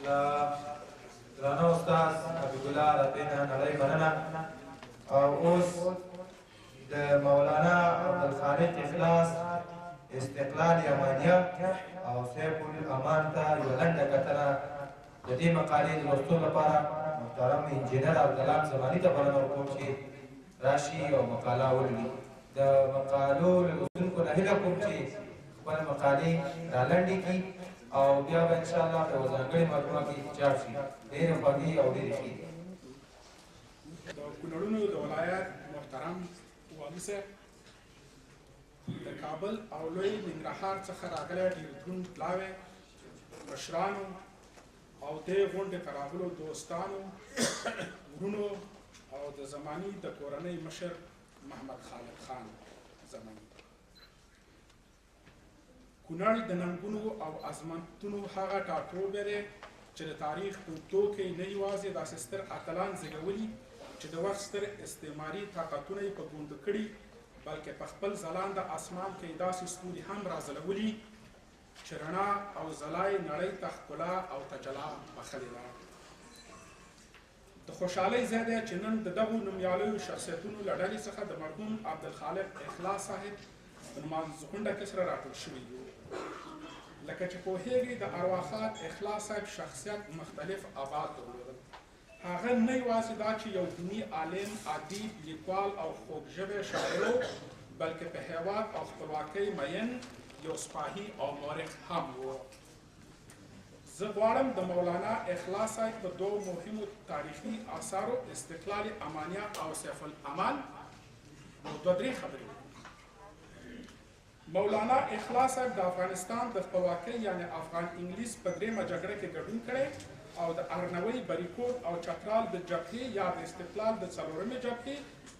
له درانه استاد حبیب الله ربیع نه نړۍ مننه. او اوس د مولانا عبدالخالق اخلاص استقلال یمانیه او سیف الامان ته یوه لنډه کتنه د دې مقالې د لوستو لپاره محترم انجینر عبدالله زماني ته بلنه ورکوم چې راشي او مقاله ولولي. د مقالو له لوستونکو نه هیله کوم چې خپله مقالې رالنډې کړي او بیا به انشاءالله په یوه ځانګړې مجموعه کې چاپ شي. ډېرې خوږې او ډېرې ښې دي. د کونړونو د ولایت محترم والي صاحب، د کابل او لوی ننګرهار څخه راغلی ډېر دروند پلاوی مشرانو او دې غونډې ته راغلو دوستانو، ورونو او د زماني د کورنۍ مشر محمد خالد خان زماني. کونړ د ننګونو او عظمتونو هغه ټاټوبی دی چې د تاریخ په اوږدو کې نه یوازې داسې ستر اتلان زیږولي چې د وخت ستر استعماري طاقتونه یې په ګونډو کړي، بلکې په خپل ځلانده اسمان کې یې داسې ستوري هم راځلولي چې رڼا او ځلا یې نړۍ ته ښکلا او تجلا بخلې ده. د خوشحالۍ ځای دی چې نن د دغو نومیالیو شخصیتونو له ډلې څخه د مرحوم عبدالخالق اخلاص صاحب په نمانځغونډه کې سره راټول شوي یو. لکه چې پوهیږئ د ارواښاد اخلاص صاحب شخصیت مختلف ابعاد درلودل. هغه نه یوازې دا چې یو دیني عالم، ادیب، لیکوال او خوږژبی شاعر و، بلکې په هیواد او خپلواکۍ مین یو سپاهي او مورخ هم و. زه غواړم د مولانا اخلاص صاحب په دوو مهمو تاریخي اثارو استقلال امانیه او سیف الامان دوه درې خبرې وکړم. مولانا اخلاص صاحب د افغانستان د خپلواکۍ یعنې افغان انګلیس په درېیمه جګړه کې ګډون کړی او د ارنوۍ، بریکوټ او چترال د جبهې یا د استقلال د څلورمې جبهې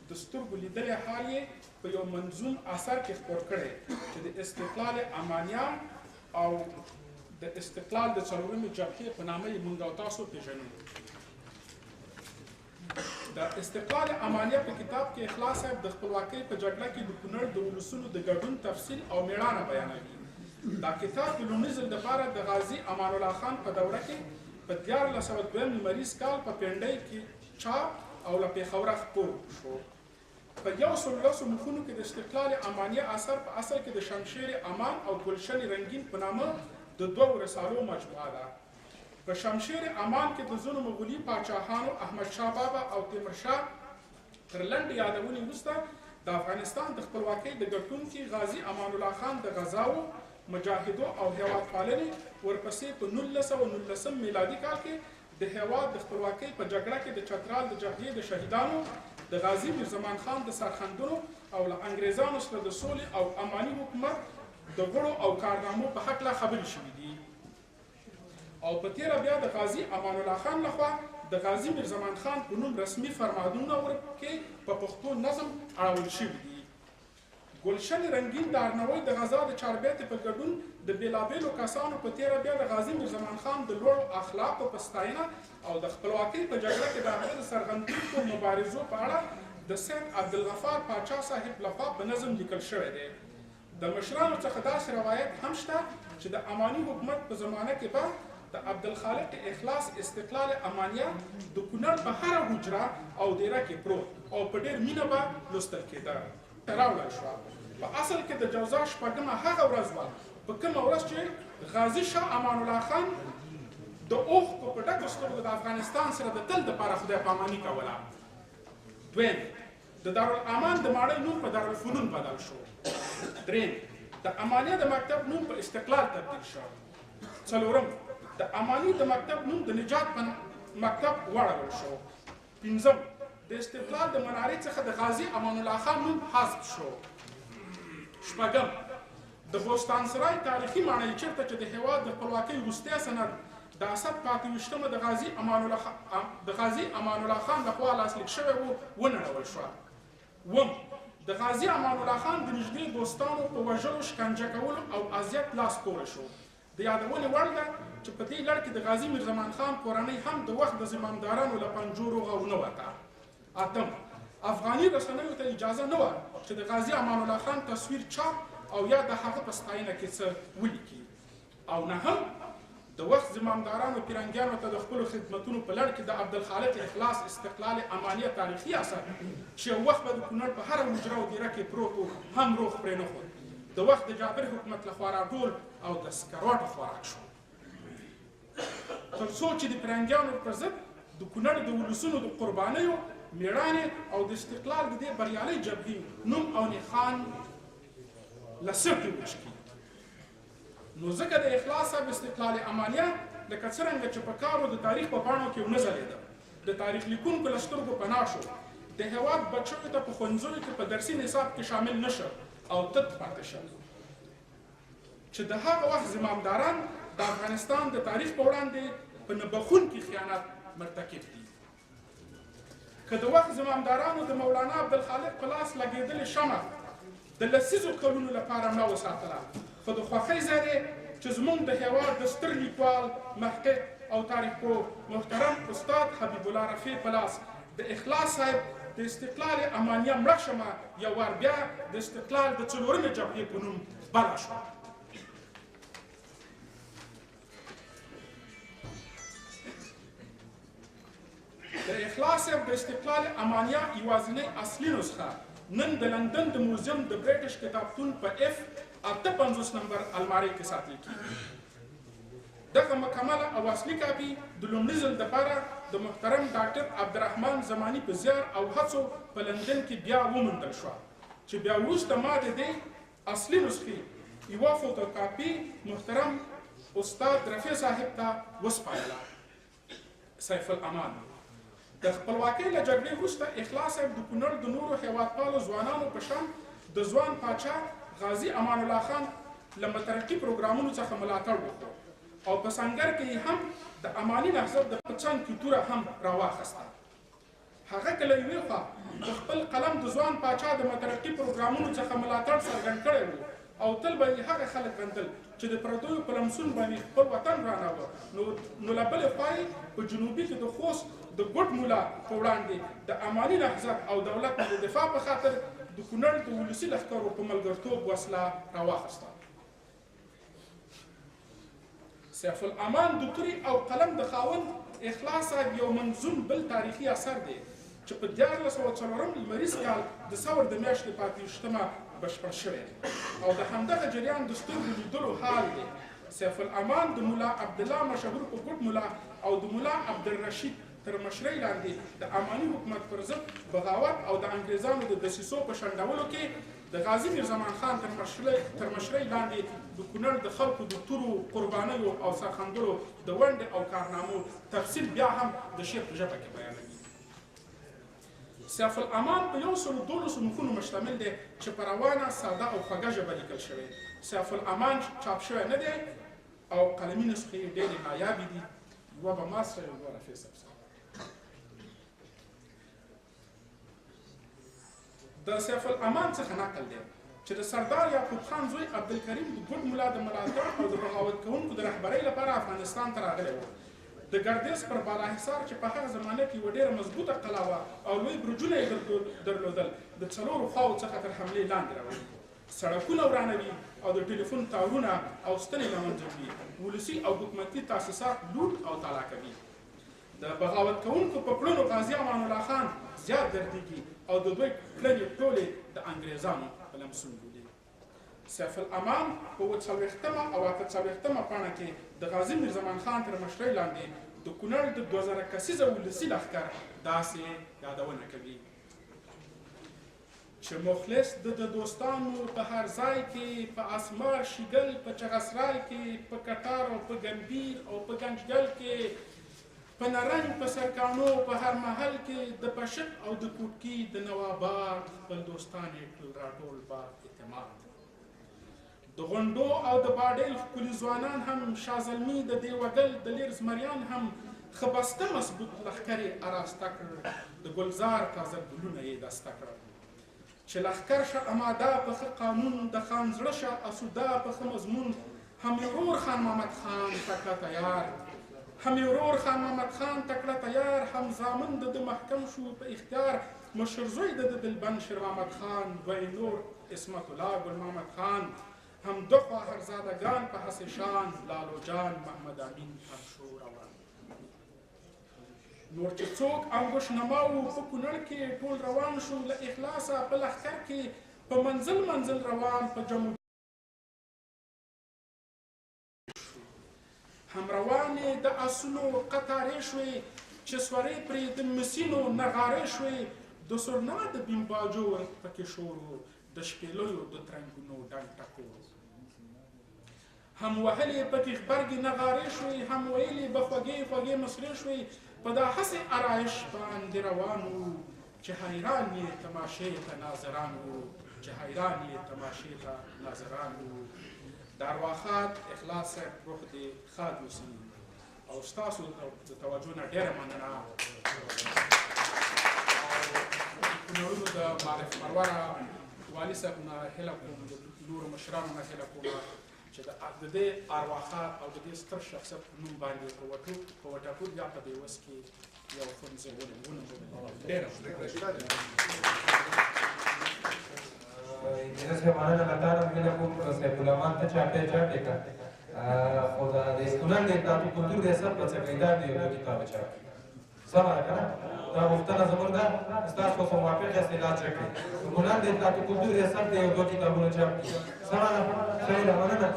د سترګو لیدلی حال یې په یو منظوم اثر کې خپور کړی چې د استقلال امانیه او د استقلال د څلورمې جبهې په نامه یې موږ او تاسو پېژنو. د استقلال امانیه په کتاب کې اخلاص صاحب د خپلواکۍ په جګړه کې د کونړ د ولسونو د ګډون تفصیل او مېړانه بیانوي. دا کتاب د لومړي ځل دپاره د غازي امان الله خان په دوره کې په 1402 لمریز کال په پنډۍ کې چاپ او له پېښوره خپور شو. په 110 مخونو کې د استقلال امانیه اثر په اصل کې د شمشیر امان او ګلشن رنګین په نامه د دوو رسالو مجموعه ده. په شمشیر امان کې د ځینو مغولي پاچاهانو احمدشاه بابا او تیمورشاه تر لنډې یادونې وروسته د افغانستان د خپلواکۍ د ګټونکي غازي امان الله خان د غزاو، مجاهدو او هیواد پالنې ورپسې په 1919 میلادي کال کې د هیواد د خپلواکۍ په جګړه کې د چترال د جبهې د شهیدانو، د غازي میرزمان خان د سرښندنو او له انګریزانو سره د سولې او اماني حکومت د غړو او کارنامو په هکله خبرې شوي دي. او په تیره بیا د غازي امان الله خان لخوا د غازي میرزمان خان په نوم رسمي فرمانونه ورکې په پښتو نظم اړول شوي دي. ګلشن رنګین د ارنوۍ د غزا د چاربیتې په ګډون د بېلابېلو کسانو په تیره بیا د غازي میرزمان خان د لوړو اخلاقو په ستاینه او د خپلواکۍ په جګړه کې د هغه د څرګندونکو مبارزو په اړه د سید عبدالغفار پاچا صاحب لخوا په نظم لیکل شوی دی. د مشرانو څخه داسې روایت هم شته چې د اماني حکومت په زمانه کې به د عبدالخالق اخلاص استقلال امانیه د کونړ په هره حجره او دیره کې پروت او په ډېر مینه به لوستل کېده. راوړل شوه. په اصل کې د جوزا شپږمه هغه ورځ وه په کومه ورځ چې غازي شاه امان الله خان د اوښکو په ډکو سترګو د افغانستان سره د تل دپاره خدای پاماني کوله. دویم، د دارالامان د ماڼۍ نوم په دارالفنون بدل شو. دریم، د امانیه د مکتب نوم په استقلال تبدیل شو. څلورم، د اماني د مکتب نوم د نجات په مکتب واړول شو. پنځم، د استقلال د منارې څخه د غازي امان الله خان نوم حذف شو. شپږم، د بوستانسرای تاریخي ماڼۍ چیرته چې د هېواد د خپلواکۍ وروستی سند د اسد په 28مه د غازي امان الله خان لخوا لاسلیک شوی و ونړول شوه. اووم، د غازي امان الله خان د نږدې دوستانو په وژلو، شکنجه کولو او اذیت لاس پورې شو. د یادونې وړ ده چې په دې لړ کې د غازي میرزمان خان کورنۍ هم د وخت د زمامدارانو له پنجو روغه ونه وته. اتم، افغاني رسنیو ته اجازه نه وه چې د غازي امان الله خان تصویر چاپ او یا د هغه په ستاینه کې څه ولیکي. او نهم، د وخت زمامدارانو پیرنګیانو ته د خپلو خدمتونو په لړ کې د عبدالخالق اخلاص استقلال امانیه تاریخي اثر چې یو وخت به د کونړ په هره حجره او دیره کې پروت و هم روغ پرې نه خود د وخت د جابر حکومت لخوا راټول او د سکروټو خوراک شو تر څو چې د پیرنګیانو پر ضد د کونړ د ولسونو د قربانیو میړانې او د استقلال د دې بریالۍ جبهې نوم او نښان له سرټې وچ کړي نو ځکه د اخلاص صاحب استقلال امانیه لکه څرنګه چې په کارو د تاریخ په پاڼو کې ونه ځلېده د تاریخ لیکونکو له سترګو پناه شو د هېواد بچیو ته په ښوونځیو کې په درسي نصاب کې شامل نه شه او تت پاتې شه چې د هغه وخت زمامداران د افغانستان د تاریخ په وړاندې په نه بخونکي خیانت مرتکب دي که د وخت زمامدارانو د مولانا عبدالخالق په لاس لګېدلې شمع د لسیزو کلونو لپاره مړه وساتله خو د خوښۍ ځای دی چې زموږ د هېواد د ستر لیکوال محقق او تاریخ پوه محترم استاد حبیب الله رفیع په لاس د اخلاص صاحب د استقلال امانیه مړه شمه یو وار بیا د استقلال د څلورمې جبهې په نوم بله شوه د اخلاص صاحب د استقلال امانیه یوازینۍ اصلي نسخه نن د لندن د موزیم د بریټش کتابتون په اف 58 نمبر المارۍ کې ساتل کېږي دغه مکمله او اصلي کاپي د لومړي ځل دپاره د محترم ډاکټر عبدالرحمن زماني په زیار او هڅو په لندن کې بیا وموندل شوه چې بیا وروسته ما د دې اصلي نسخې یوه فوتوکاپي محترم استاد رفیع صاحب ته وسپارله سیف الامان د خپلواکۍ له جګړې وروسته اخلاص صاحب د کونړ د نورو هېوادپالو ځوانانو په شان د ځوان پاچا غازی امان الله خان له مترقي پروګرامونو څخه ملاتړ وکړو او په سنګر کې هم د اماني نهضت د څنګ کې توره هم راواخیسته هغه که له یوې خوا د خپل قلم د ځوان پاچا د مترقي پروګرامونو څخه ملاتړ څرګند کړی و او تل به یې هغه خلک غندل چې د پردیو په لمسون باندې خپل وطن راناوه نو له بلې خوا یې په جنوبي کې د خوست د ګوټ مولا په وړاندې د اماني نهضت او دولت د دفاع په خاطر د کونړ د ولسي لښکرو په ملګرتوب وسله راواخیسته سیف الامان د توري او قلم د خاوند اخلاص صاحب یو منظوم بل تاریخي اثر دی چې په 1404 لمریز کال د ثور د میاشتې په 28 بشپړ شوی او د همدغه جریان د سترګو لیدلو حال دی سیف الامان د ملا عبدالله مشهور په ګوټ ملا او د ملا عبدالرشید تر مشرۍ لاندې د اماني حکومت پر ضد بغاوت او د انګریزانو د دسیسو په شنډولو کې د غازي میرزمان خان تر مشرۍ لاندې د کونړ د خلکو د تورو قربانیو او سرښندلو د ونډې او کارنامو تفصیل بیا هم د شعر په ژبه کې بیانوي سیف الامان په 112 مخونو مشتمل دی چې په روانه ساده او خوږه ژبه لیکل شوی سیف الامان چاپ شوی نه دی او قلمي نسخې ډېرې نایابې دي یوه به ما سره یوه رفیع صاحب سره د سیف الامان څخه نقل دی چې د سردار یعقوب خان زوی عبدالکریم د ګوډ ملا د ملاتړ او د بغاوت کوونکو د رهبرۍ لپاره افغانستان ته راغلی و د ګردیز پر بالاحصار چې په هغه زمانه کې یوه ډېره مضبوطه قلعه وه او لوی برجونه یې درلودل د څلورو خواو څخه تر حملې لاندې راولي سړکونه ورانوي او د ټلیفون تارونه او ستنې له منځه وړي ولسي او حکومتي تاسیسات لوټ او تالا کوي د بغاوت کوونکو په پړونو غازي امان الله خان زیات دردېږي او د دوی کړنې ټولې د انګریزانو په لمسون بولي سیف الامان په 40مه او 48مه پاڼه کې د غازي میرزمان خان تر مشرۍ لاندې د کونړ د 2000 کسیزه ولسي لښکر داسې یادونه کوي چې مخلص د دوستانو په هر ځای کې په اسمار شیګل په چغسرای کې په کټار او په ګمبیر او په ګنجګل کې په نرنګ په سرکانو په هر محل کې د پشق او د کوټکي د نواباد خپل دوستان یې ټول راټول بار اعتماد د غونډو او د باډیل ښکلي ځوانان هم شازلمي د دیوګل د لیر زمریان هم ښه بسته مضبوط لښکر یې اراسته کړ د ګلزار تازه ګلونه یې دسته کړل چې لښکر شه اماده په ښه قانون د خان زړه شه اسوده په ښه مضمون هم یې ورور خان محمد خان تکړه تیار هم یې ورور خان محمد خان تکړه تیار هم زامن د محکم شو په اختیار مشر زوی د دلبن شیر محمد خان دوی نور اسمت الله ګل محمد خان همدو خواهرزادگان په حسن شان لالو جان محمد امین همشو روان نور چې څوک انګوش نما وو په کونړ کې ټول روان شو له اخلاصه په لښکر کې په منزل منزل روان په جمع هم روانې د اسونو قطارې شوې چې سورې پرې د مسینو نغارې شوې د سورنا د بیمباجو پکې شور و د شپېلیو د ترنګونو ډنډ ټکور هم وهلې پکې غبرګې نغارې شوې هم ویلې به خوږې خوږې مسرې شوې په دا هسې ارایش باندې روان وو چې حیران یې تماشې ته ناظران وو چې حیران یې تماشې ته ناظران وو د ارواښاد اخلاص صاحب روح دې ښاد اوسي او ستاسو د توجه نه ډېره مننه کونړونو د معرف مروره والي صاحب نه هیله کوم د نورو مشرانو نه هیله کوم چې د دې ارواښاد او د دې ستر شخصیت په نوم باندې په وټاکور یا په دې وس کې یو ښوونځی ونوموي ډېره انجینر صاحب مننه له تا نه مینه کوم سیف الرحمن ته چاپې کا خو د اسکولان د اطلاعات و کلتور ریاست په څنګه دی یو کتاب چاپ سمه ده که نه دا غوښتنه زموږ ده ستاسو خو موافق یاست علاج وکړئ د کونړ د اطلاعات و کلتور ریاست د یو دوه کتابونه چاپ کړي سمه ده ښه ده مننه